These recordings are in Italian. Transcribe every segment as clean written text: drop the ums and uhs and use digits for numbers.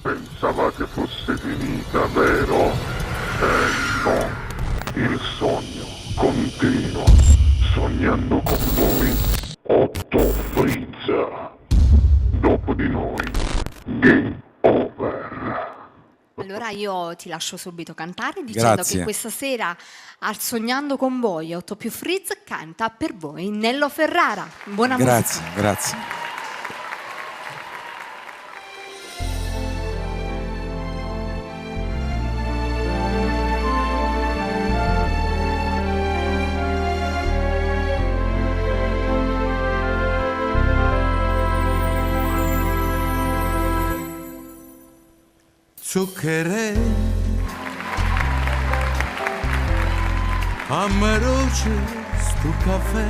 Pensavate fosse finita, vero? No. Il sogno continua. Sognando con voi, Otto Frizza. Dopo di noi, game over. Allora io ti lascio subito cantare dicendo Grazie. che questa sera al Sognando con voi 8 più Frizz canta per voi Nello Ferrara. Buona Grazie, musica. grazie. Zucchero, ammeroce stu caffè,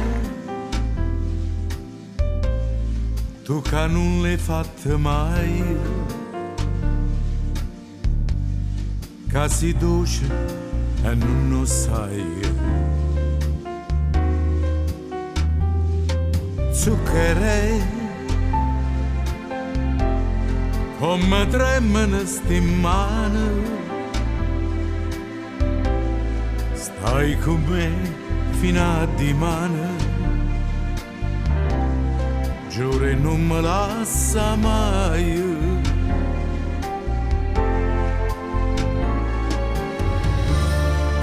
tu che non l'hai fatta mai, che si dolce e non lo sai. Zucchero, come tremano sti mani, stai con me fino a dimani, giuro non mi lascia mai.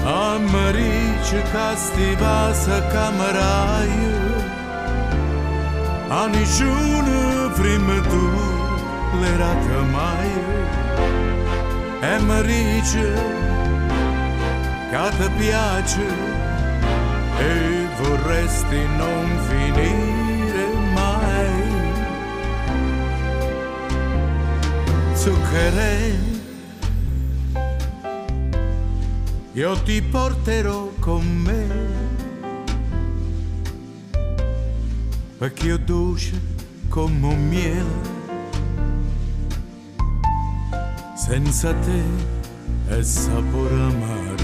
Americe che sti passa camerai, a nessuno prima tu l'erata mai, e mi dice che ti piace e vorresti non finire mai. Zucchero, io ti porterò con me, perché io dolce come un miele, senza te è sapore amaro.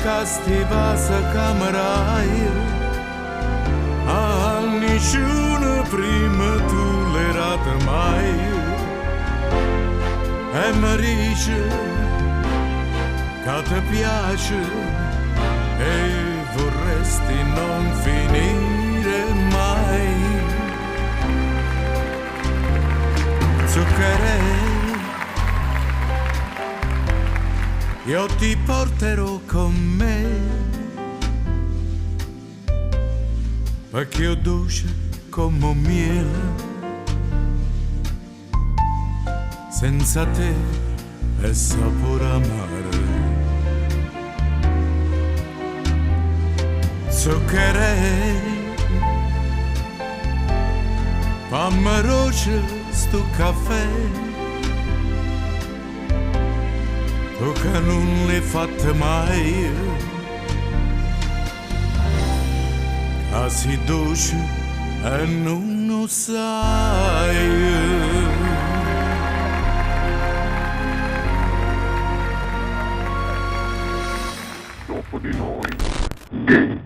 Che sti passa camerai, a nessuno prima tu l'erata mai, e mi dice che ti piace e vorresti non finire mai. Zucchero, io ti porterò con me, perché io dolce come un miele, senza te è sapore amaro. Zucchero, fammi roce sto caffè, tu che non l'hai fatta mai, che si dolce e non lo sai. Dopo di noi, game